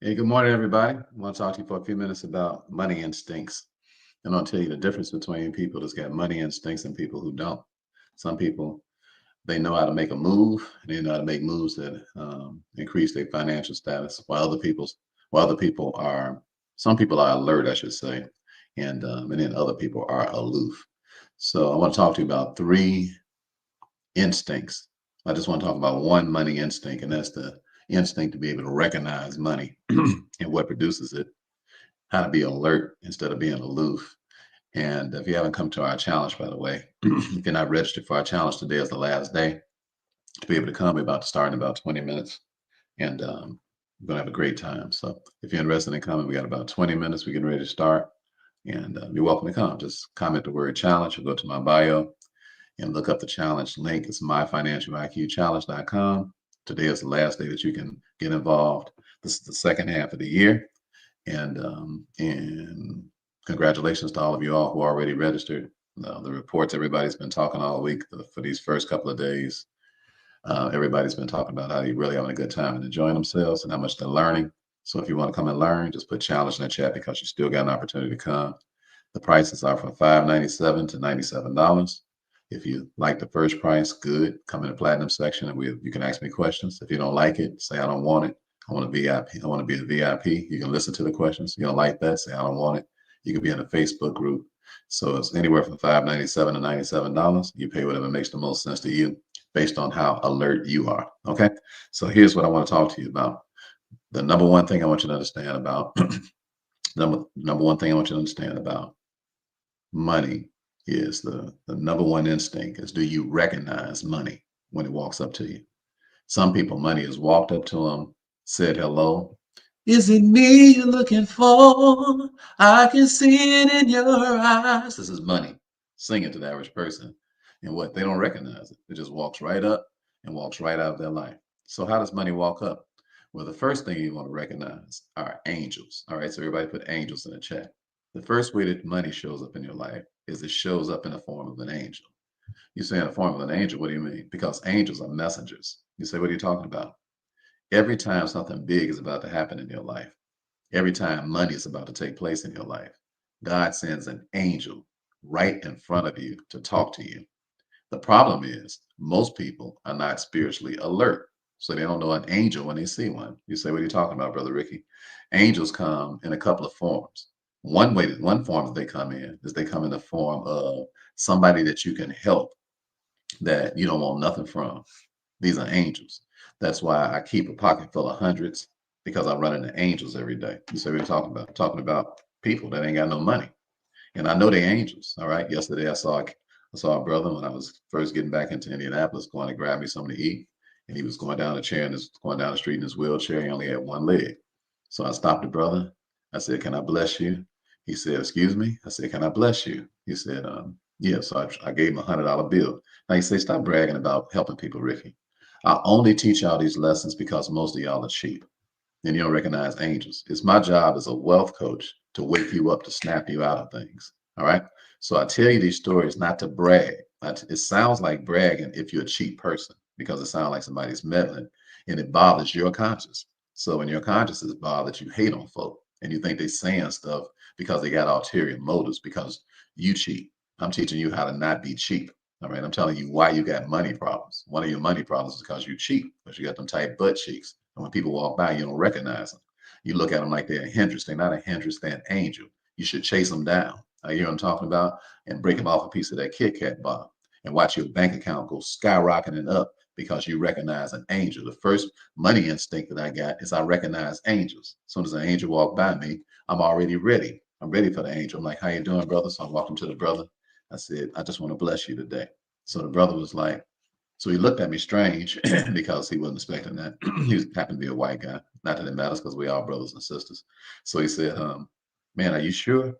Hey, good morning, everybody. I want to talk to you for a few minutes about money instincts. And I'll tell you the difference between people that's got money instincts and people who don't. Some people, they know how to make a move, and they know how to make moves that increase their financial status, while other people are, some people are alert, I should say, and then other people are aloof. So I want to talk to you about three instincts. I just want to talk about one money instinct, and that's the instinct to be able to recognize money and what produces it, how to be alert instead of being aloof. And if you haven't come to our challenge, by the way, if you're not registered for our challenge, today is the last day to be able to come. We're about to start in about 20 minutes, and we're going to have a great time. So if you're interested in coming, we got about 20 minutes. We're getting ready to start, and you're welcome to come. Just comment the word challenge or go to my bio and look up the challenge link. It's myfinancialiqchallenge.com. Today is the last day that you can get involved. This is the second half of the year. And congratulations to all of you all who already registered. The reports everybody's been talking all week for these first couple of days. Everybody's been talking about how they're really having a good time and enjoying themselves and how much they're learning. So if you want to come and learn, just put challenge in the chat because you still got an opportunity to come. The prices are from $5.97 to $97. If you like the first price, good. Come in the platinum section and you can ask me questions. If you don't like it, say I don't want it. I want a VIP. I want to be a VIP. You can listen to the questions. You don't like that, say I don't want it. You can be in a Facebook group. So it's anywhere from $5.97 to $97. You pay whatever makes the most sense to you based on how alert you are. Okay. So here's what I want to talk to you about. The number one thing I want you to understand about number one thing I want you to understand about money is the number one instinct is, do you recognize money when it walks up to you? Some people, money has walked up to them, said hello. Is it me you're looking for? I can see it in your eyes. This is money singing to the average person. And what? They don't recognize it. It just walks right up and walks right out of their life. So how does money walk up? Well, the first thing you want to recognize are angels. All right, so everybody put angels in the chat. The first way that money shows up in your life is it shows up in the form of an angel. You say in the form of an angel, what do you mean? Because angels are messengers. You say, what are you talking about? Every time something big is about to happen in your life, every time money is about to take place in your life, God sends an angel right in front of you to talk to you. The problem is most people are not spiritually alert. So they don't know an angel when they see one. You say, what are you talking about, Brother Ricky? Angels come in a couple of forms. One form that they come in is they come in the form of somebody that you can help that you don't want nothing from. These are angels. That's why I keep a pocket full of hundreds, because I run into angels every day. You say, what are you talking about? I'm talking about people that ain't got no money. And I know they angels. All right. Yesterday I saw a brother when I was first getting back into Indianapolis going to grab me something to eat. And he was going down going down the street in his wheelchair. He only had one leg. So I stopped the brother. I said, can I bless you? He said, excuse me? I said, can I bless you? He said, yeah. So I gave him $100 bill. Now you say, stop bragging about helping people, Ricky. I only teach y'all these lessons because most of y'all are cheap and you don't recognize angels. It's my job as a wealth coach to wake you up, to snap you out of things. All right. So I tell you these stories not to brag. It sounds like bragging if you're a cheap person, because it sounds like somebody's meddling and it bothers your conscience. So when your conscience is bothered, you hate on folk and you think they're saying stuff because they got ulterior motives because you cheat. I'm teaching you how to not be cheap. All right. I'm telling you why you got money problems. One of your money problems is because you cheap, because you got them tight butt cheeks. And when people walk by, you don't recognize them. You look at them like they're a hindrance. They're not a hindrance, they're an angel. You should chase them down. You hear what I'm talking about? And break them off a piece of that Kit Kat bar and watch your bank account go skyrocketing up because you recognize an angel. The first money instinct that I got is I recognize angels. As soon as an angel walked by me, I'm already ready. I'm ready for the angel. I'm like, how you doing, brother? So I walked him to the brother. I said, I just want to bless you today. So the brother was like, so he looked at me strange because he wasn't expecting that. He happened to be a white guy. Not that it matters because we all brothers and sisters. So he said, man, are you sure?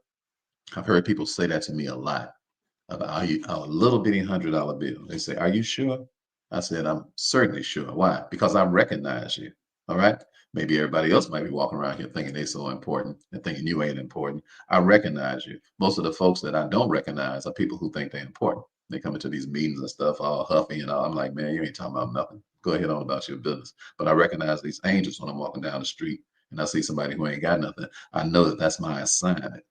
I've heard people say that to me a lot about a little bitty $100 bill. They say, are you sure? I said, I'm certainly sure. Why? Because I recognize you. All right. Maybe everybody else might be walking around here thinking they're so important and thinking you ain't important. I recognize you. Most of the folks that I don't recognize are people who think they're important. They come into these meetings and stuff all huffy and all. I'm like, man, you ain't talking about nothing. Go ahead on about your business. But I recognize these angels when I'm walking down the street and I see somebody who ain't got nothing, I know that that's my assignment.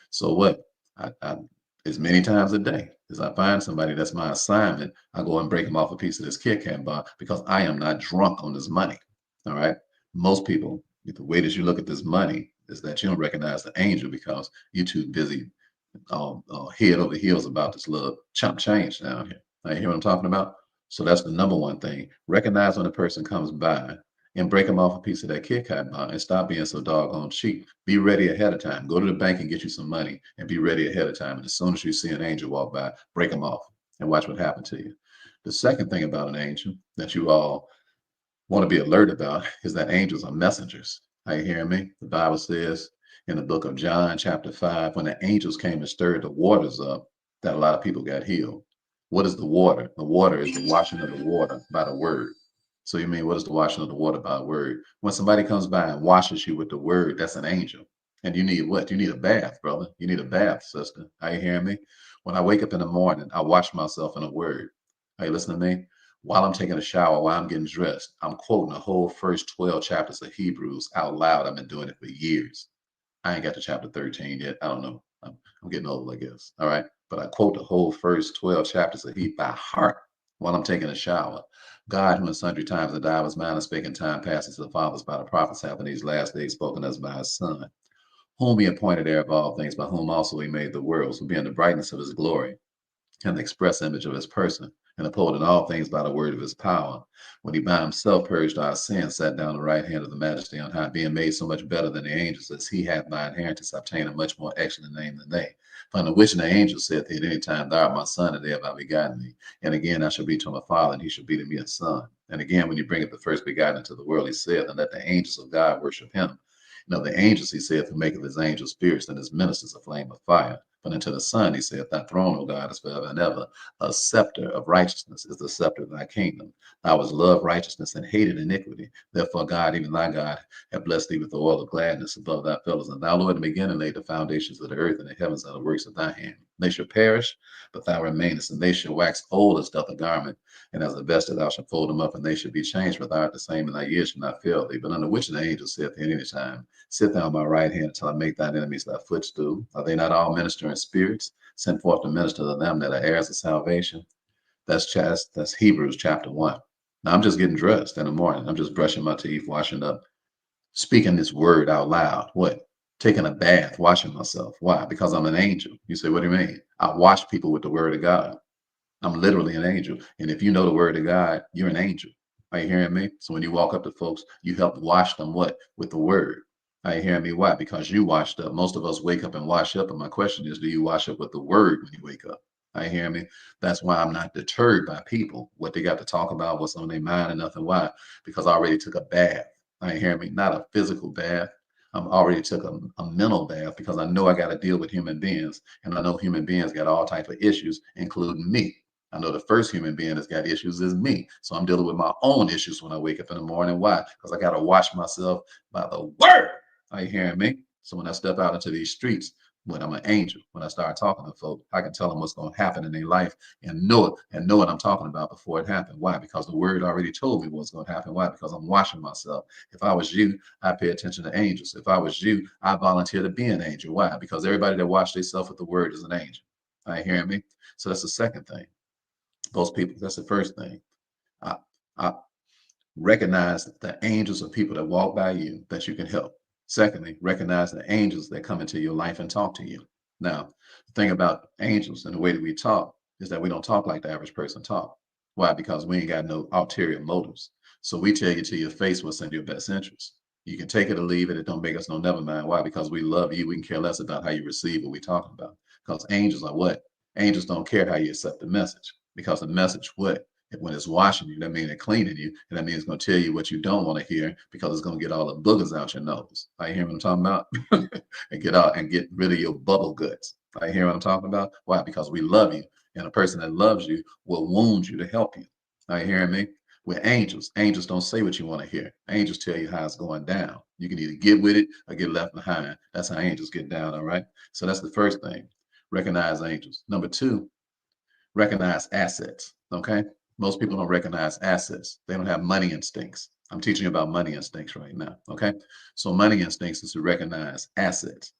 So what? I as many times a day as I find somebody that's my assignment, I go and break them off a piece of this Kit Kat bar because I am not drunk on this money. All right. Most people, the way that you look at this money is that you don't recognize the angel because you're too busy head over heels about this little chump change down here. Now, you hear what I'm talking about? So that's the number one thing. Recognize when a person comes by and break them off a piece of that Kit Kat bar and stop being so doggone cheap. Be ready ahead of time. Go to the bank and get you some money and be ready ahead of time. And as soon as you see an angel walk by, break them off and watch what happens to you. The second thing about an angel that you all want to be alert about is that angels are messengers. Are you hearing me? The Bible says in the book of John, chapter 5, when the angels came and stirred the waters up, that a lot of people got healed. What is the water? The water is the washing of the water by the word. So you mean what is the washing of the water by the word? When somebody comes by and washes you with the word, that's an angel. And you need what? You need a bath, brother. You need a bath, sister. Are you hearing me? When I wake up in the morning, I wash myself in a word. Are you listening to me? While I'm taking a shower, while I'm getting dressed, I'm quoting the whole first 12 chapters of Hebrews out loud. I've been doing it for years. I ain't got to chapter 13 yet. I don't know. I'm getting old, I guess. All right. But I quote the whole first 12 chapters of Hebrews by heart while I'm taking a shower. God, who in sundry times and divers manners spake in time passes to the fathers by the prophets, hath in these last days spoken us by his Son, whom he appointed heir of all things, by whom also he made the worlds, who being the brightness of his glory and the express image of his person, and upholding all things by the word of his power. When he by himself purged our sins, sat down at the right hand of the majesty on high, being made so much better than the angels, as he hath by inheritance obtained a much more excellent name than they. From the which the angel saith at any time, Thou art my son, and there have I begotten thee. And again I shall be to my father, and he shall be to me a son. And again, when you bring up the first begotten into the world, he saith, And let the angels of God worship him. You know, the angels, he saith, who maketh his angels spirits and his ministers a flame of fire. But unto the Son, he saith, Thy throne, O God, is forever and ever. A scepter of righteousness is the scepter of thy kingdom. Thou hast loved righteousness and hated iniquity. Therefore, God, even thy God, hath blessed thee with the oil of gladness above thy fellows. And thou, Lord, in the beginning laid the foundations of the earth, and the heavens are the works of thy hand. They shall perish, but thou remainest, and they shall wax old as doth a garment. And as a vesture thou shalt fold them up, and they shall be changed, but thou art the same, and thy years shall not fail thee. But unto which of the angels saith at any time, Sit thou on my right hand until I make thine enemies thy footstool. Are they not all ministering spirits, sent forth to minister to them that are heirs of salvation? That's Hebrews chapter 1. Now I'm just getting dressed in the morning. I'm just brushing my teeth, washing up, speaking this word out loud. What? Taking a bath, washing myself. Why? Because I'm an angel. You say, what do you mean? I wash people with the word of God. I'm literally an angel. And if you know the word of God, you're an angel. Are you hearing me? So when you walk up to folks, you help wash them what? With the word. Are you hearing me? Why? Because you washed up. Most of us wake up and wash up. And my question is, do you wash up with the word when you wake up? Are you hearing me? That's why I'm not deterred by people, what they got to talk about, what's on their mind and nothing. Why? Because I already took a bath. Are you hearing me? Not a physical bath. I'm already took a mental bath because I know I got to deal with human beings. And I know human beings got all types of issues, including me. I know the first human being that's got issues is me. So I'm dealing with my own issues when I wake up in the morning. Why? Because I got to wash myself by the word. Are you hearing me? So when I step out into these streets, when I'm an angel, when I start talking to folks, I can tell them what's going to happen in their life and know it and know what I'm talking about before it happened. Why? Because the word already told me what's going to happen. Why? Because I'm washing myself. If I was you, I pay attention to angels. If I was you, I volunteer to be an angel. Why? Because everybody that washed themselves with the word is an angel. Are you hearing me? So that's the second thing. Those people, that's the first thing. I, I recognize the angels of people that walk by you that you can help. Secondly, recognize the angels that come into your life and talk to you. Now, the thing about angels and the way that we talk is that we don't talk like the average person talk. Why? Because we ain't got no ulterior motives. So we tell you to your face what's in your best interest. You can take it or leave it. It don't make us no never mind. Why? Because we love you. We can care less about how you receive what we're talking about. Because angels are what? Angels don't care how you accept the message. Because the message, what? When it's washing you, that means it's cleaning you, and that means it's going to tell you what you don't want to hear because it's going to get all the boogers out your nose. Are you hearing what I'm talking about? And get out and get rid of your bubble guts. Are you hearing what I'm talking about? Why? Because we love you, and a person that loves you will wound you to help you. Are you hearing me? We're angels. Angels don't say what you want to hear. Angels tell you how it's going down. You can either get with it or get left behind. That's how angels get down. All right. So that's the first thing. Recognize angels. Number two, recognize assets. Okay. Most people don't recognize assets. They don't have money instincts. I'm teaching you about money instincts right now. Okay. So money instincts is to recognize assets.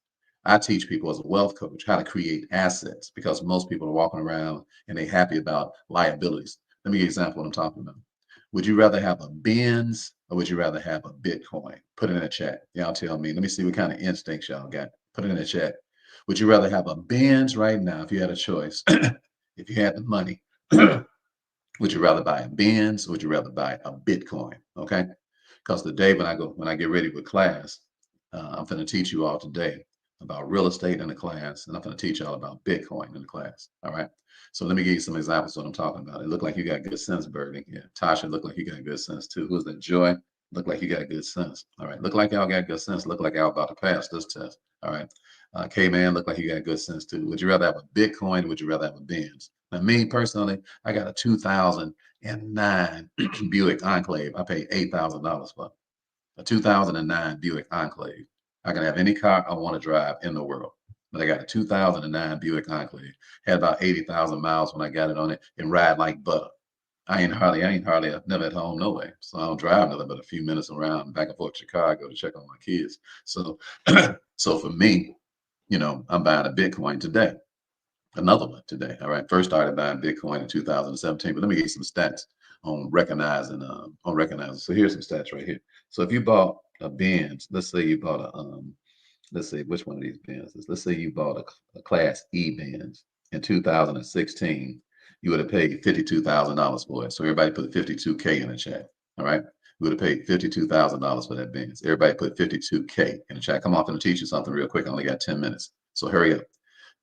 I teach people as a wealth coach how to create assets because most people are walking around and they're happy about liabilities. Let me give you an example of what I'm talking about. Would you rather have a Benz or would you rather have a Bitcoin? Put it in the chat. Y'all tell me. Let me see what kind of instincts y'all got. Put it in the chat. Would you rather have a Benz right now if you had a choice? If you had the money, would you rather buy a Benz or would you rather buy a Bitcoin? Okay. Because today when I get ready with class, I'm going to teach you all today about real estate in the class, and I'm going to teach y'all about Bitcoin in the class. All right. So let me give you some examples of what I'm talking about. It looked like you got good sense, Birdie. Yeah. Tasha, looked like you got good sense too. Who's that? Joy? Look like you got good sense. All right. Look like y'all got good sense. Look like y'all about to pass this test. All right. K-Man, look like you got good sense too. Would you rather have a Bitcoin or would you rather have a Benz? Now, me personally, I got a 2009 Buick Enclave. I paid $8,000 for a 2009 Buick Enclave. I can have any car I want to drive in the world. But I got a 2009 Buick Enclave. Had about 80,000 miles when I got it on it and ride like butter. I've never at home, no way. So I don't drive nothing but a few minutes around back and forth to Chicago to check on my kids. So, so for me, I'm buying a Bitcoin today. Another one today. All right. First started buying Bitcoin in 2017, but let me give you some stats on recognizing. So here's some stats right here. So if you bought a Benz, let's say you bought let's say which one of these Benzes. Let's say you bought a Class E Benz in 2016, you would have paid $52,000 for it. So everybody put 52K in the chat. All right. You would have paid $52,000 for that Benz. Everybody put 52K in the chat. Come off and teach you something real quick. I only got 10 minutes. So hurry up.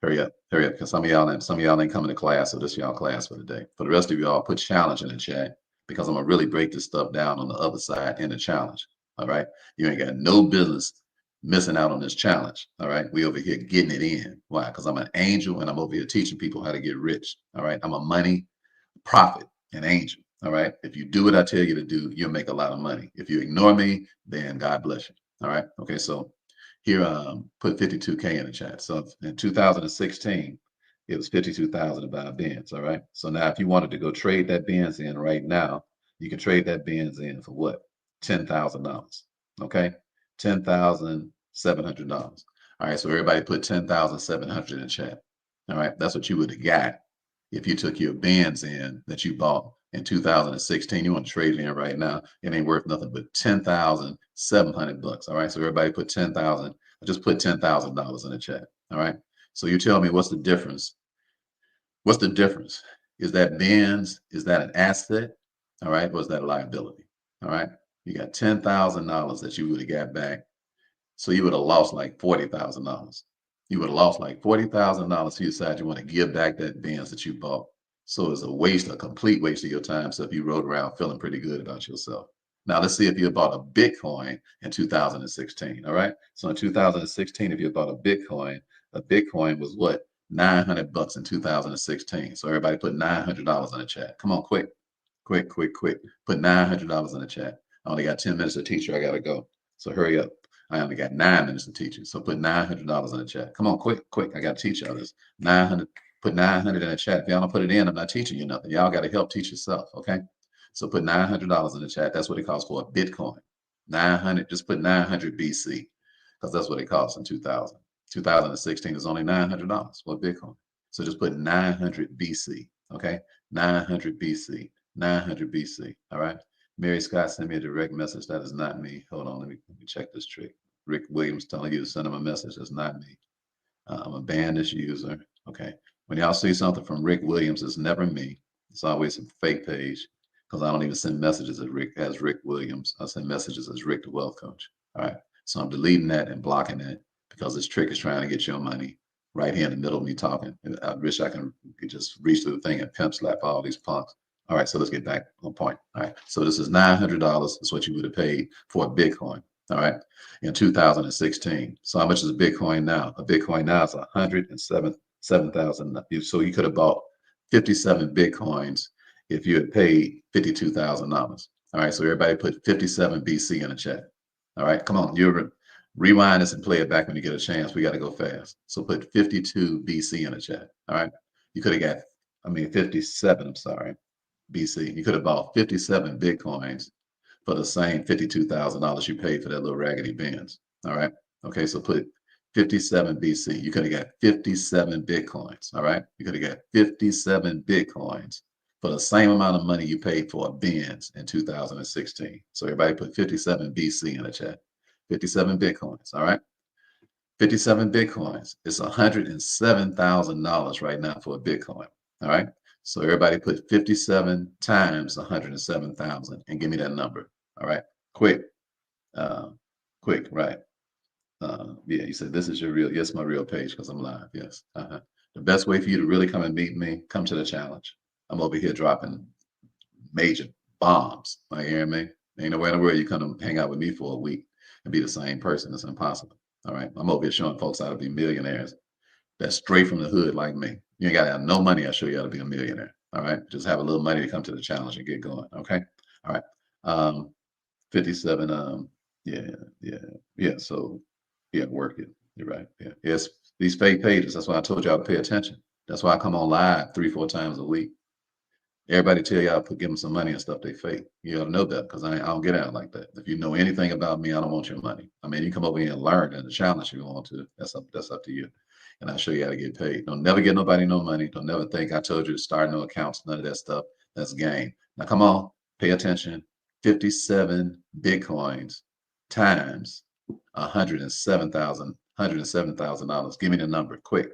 Hurry up, because some of y'all ain't coming to class, so this y'all class for the day. For the rest of y'all, put challenge in the chat because I'm gonna really break this stuff down on the other side in the challenge. All right. You ain't got no business missing out on this challenge. All right. We over here getting it in. Why? Because I'm an angel and I'm over here teaching people how to get rich. All right. I'm a money prophet and angel. All right. If you do what I tell you to do, you'll make a lot of money. If you ignore me, then God bless you. All right. Okay. So here, put 52K in the chat. So in 2016, it was 52,000 to buy a Benz. All right. So now, if you wanted to go trade that Benz in right now, you can trade that Benz in for what? $10,000. Okay. $10,700. All right. So everybody put 10,700 in the chat. All right. That's what you would have got if you took your Benz in that you bought in 2016. You want to trade it in right now. It ain't worth nothing but $10,700. All right. So everybody put 10,000. Just put $10,000 in the chat. All right. So you tell me what's the difference? What's the difference? Is that Benz? Is that an asset? All right. Or is that a liability? All right. You got $10,000 that you would have got back. So you would have lost like $40,000. You would have lost like $40,000 if you decide you want to give back that Benz that you bought. So it's a complete waste of your time. So if you rode around feeling pretty good about yourself. Now let's see if you bought a Bitcoin in 2016. All right. So in 2016, if you bought a Bitcoin was what? $900 in 2016. So everybody put $900 in the chat. Come on, quick. Put $900 in the chat. I only got 10 minutes to teach you. I gotta go. So hurry up. I only got 9 minutes to teach you. So put $900 in the chat. Come on, quick. I got to teach y'all this. 900, put 900 in the chat. If y'all don't put it in, I'm not teaching you nothing. Y'all got to help teach yourself. Okay. So put $900 in the chat. That's what it costs for a Bitcoin. 900, just put 900 BC because that's what it costs in 2000. 2016 is only $900 for a Bitcoin. So just put 900 BC. Okay. 900 BC. 900 BC. All right. Mary Scott sent me a direct message. That is not me. Hold on, let me check this trick. Rick Williams telling you to send him a message. That's not me. I'm a ban this user. Okay. When y'all see something from Rick Williams, it's never me. It's always a fake page because I don't even send messages as Rick Williams. I send messages as Rick the Wealth Coach. All right. So I'm deleting that and blocking that because this trick is trying to get your money right here in the middle of me talking. I wish I could just reach through the thing and pimp slap all these punks. All right, so let's get back on point. All right, so this is $900. That's what you would have paid for a Bitcoin. All right, in 2016. So how much is a Bitcoin now? A Bitcoin now is 107,000. So you could have bought 57 Bitcoins if you had paid $52,000. All right, so everybody put 57 BC in the chat. All right, come on, you rewind this and play it back when you get a chance. We got to go fast. So put 52 BC in the chat. All right, you could have got, 57. I'm sorry. BC. You could have bought 57 Bitcoins for the same $52,000 you paid for that little raggedy Benz. All right. Okay. So put 57 BC. You could have got 57 Bitcoins. All right. You could have got 57 Bitcoins for the same amount of money you paid for a Benz in 2016. So everybody put 57 BC in the chat. 57 Bitcoins. All right. 57 Bitcoins. It's $107,000 right now for a Bitcoin. All right. So everybody put 57 times 107,000 and give me that number. All right. Quick. Quick. Right. Yeah. You said this is your real. Yes, my real page because I'm live. Yes. The best way for you to really come and meet me, come to the challenge. I'm over here dropping major bombs. Are you hearing me? Ain't nowhere in the world you come to hang out with me for a week and be the same person. It's impossible. All right. I'm over here showing folks how to be millionaires. That's straight from the hood like me. You ain't got to have no money. I'll show you how to be a millionaire. All right. Just have a little money to come to the challenge and get going. Okay. All right. 57. Yeah. So yeah, work it. You're right. Yeah. Yes. These fake pages. That's why I told y'all to pay attention. That's why I come on live 3-4 times a week. Everybody tell y'all give them some money and stuff, they fake. You ought to know that because I don't get out like that. If you know anything about me, I don't want your money. I mean, you come over here and learn and the challenge you want to, that's up to you. And I'll show you how to get paid. Don't never get nobody no money. Don't never think I told you to start no accounts, none of that stuff. That's game. Now come on, pay attention. 57 Bitcoins times $107,000. Give me the number quick.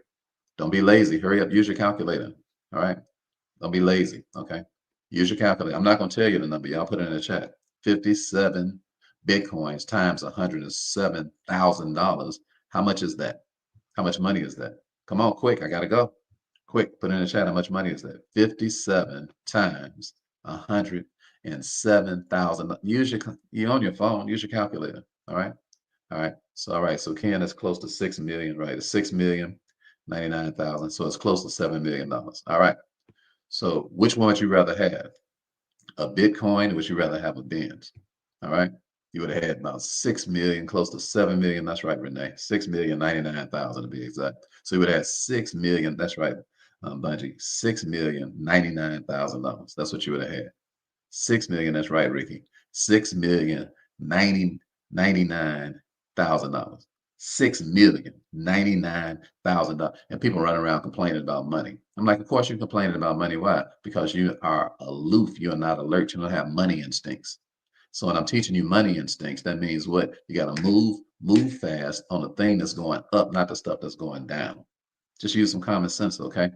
Don't be lazy. Hurry up, use your calculator. All right. Don't be lazy, okay? Use your calculator. I'm not going to tell you the number. Y'all put it in the chat. 57 Bitcoins times $107,000. How much is that? How much money is that? Come on, quick. I got to go. Quick, put it in the chat. How much money is that? 57 times 107,000. You on your phone. Use your calculator. All right. All right. So Ken, that's close to 6 million, right? It's 6,099,000. So it's close to $7 million. All right. So which one would you rather have? A Bitcoin, or would you rather have a Benz? All right. You would have had about 6 million, close to 7 million. That's right, Renee. 6,099,000 to be exact. So you would have 6 million. That's right, Bungie. $6,099,000. That's what you would have had. 6 million. That's right, Ricky. $6,099,000. $6,099,000. And people running around complaining about money. I'm like, of course you're complaining about money. Why? Because you are aloof. You're not alert. You don't have money instincts. So when I'm teaching you money instincts, that means what? You got to move fast on the thing that's going up, not the stuff that's going down. Just use some common sense, okay?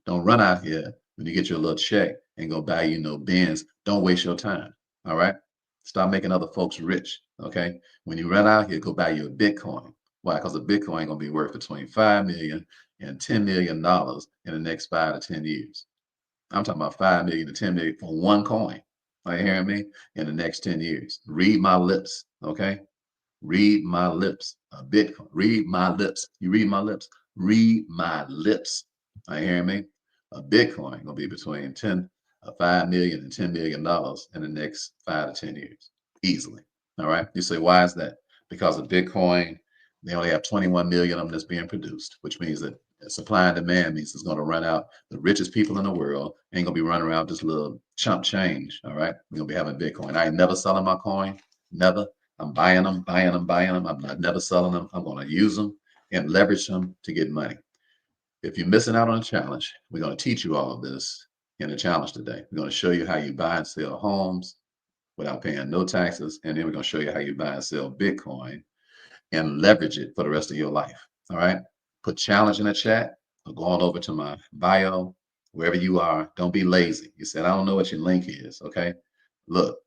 Don't run out here when you get your little check and go buy you no Benz. Don't waste your time. All right? Stop making other folks rich. Okay. When you run out here, go buy you a Bitcoin. Why? Because a Bitcoin gonna be worth between $5 million and $10 million in the next 5 to 10 years. I'm talking about 5 million to 10 million for one coin. Are you hearing me? In the next 10 years. Read my lips. Okay. Read my lips. A Bitcoin. Read my lips. You read my lips. Read my lips. Are you hearing me? A Bitcoin gonna be between 5 million and $10 million in the next 5 to 10 years, easily. All right. You say, why is that? Because of Bitcoin, they only have 21 million of them that's being produced, which means that supply and demand means it's going to run out. The richest people in the world ain't going to be running around just little chump change. All right. We're going to be having Bitcoin. I ain't never selling my coin. Never. I'm buying them. I'm not never selling them. I'm going to use them and leverage them to get money. If you're missing out on a challenge, we're going to teach you all of this in the challenge today. We're going to show you how you buy and sell homes without paying no taxes. And then we're going to show you how you buy and sell Bitcoin and leverage it for the rest of your life. All right. Put challenge in the chat or go on over to my bio, wherever you are. Don't be lazy. You said, I don't know what your link is. Okay. Look,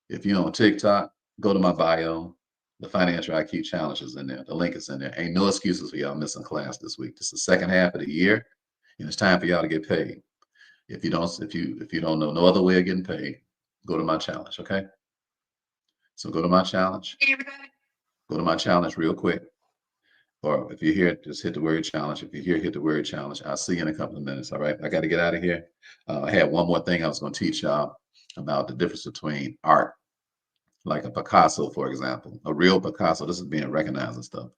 if you're on TikTok, go to my bio. The Financial IQ Challenge is in there. The link is in there. Ain't no excuses for y'all missing class this week. This is the second half of the year, and it's time for y'all to get paid. If you don't know no other way of getting paid, go to my challenge. Okay. So go to my challenge. Go to my challenge real quick. Or if you're here, just hit the word challenge. If you're here, hit the word challenge. I'll see you in a couple of minutes. All right. I got to get out of here. I had one more thing I was going to teach y'all about the difference between art, like a Picasso, for example. A real Picasso, this is being recognized and stuff.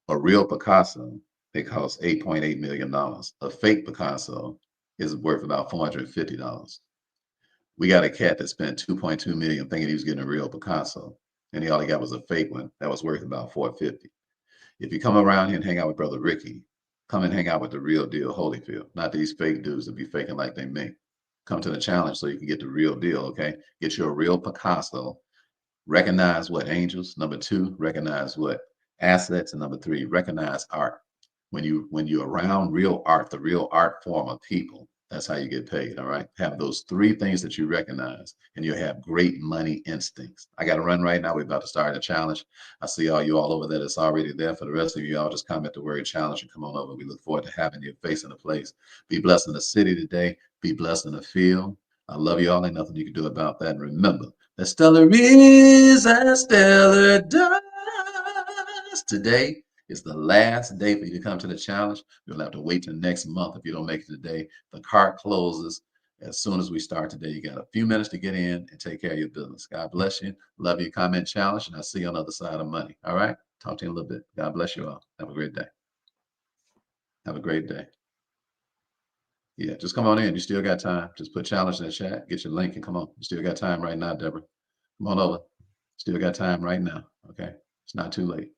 A real Picasso, it costs $8.8 million. A fake Picasso is worth about $450. We got a cat that spent 2.2 million thinking he was getting a real Picasso, and all he got was a fake one that was worth about 450. If you come around here and hang out with Brother Ricky, come and hang out with the real deal Holyfield, not these fake dudes that be faking like they me. Come to the challenge so you can get the real deal, okay? Get you a real Picasso. Recognize what angels. Number two, recognize what assets. And number three, recognize art. When you're around real art, the real art form of people, that's how you get paid. All right. Have those three things that you recognize, and you'll have great money instincts. I got to run right now. We're about to start a challenge. I see all you all over there. It's already there. For the rest of you, all just comment the word challenge and come on over. We look forward to having you face in the place. Be blessed in the city today. Be blessed in the field. I love you all. Ain't nothing you can do about that. And remember, the stellar is as stellar does. Today is the last day for you to come to the challenge. You'll have to wait till next month if you don't make it today. The cart closes as soon as we start today. You got a few minutes to get in and take care of your business. God bless you. Love you. Comment challenge, and I'll see you on the other side of money. All right. Talk to you in a little bit. God bless you all. Have a great day. Have a great day. Yeah, just come on in. You still got time. Just put challenge in the chat. Get your link and come on. You still got time right now, Deborah. Come on over. Still got time right now. Okay. It's not too late.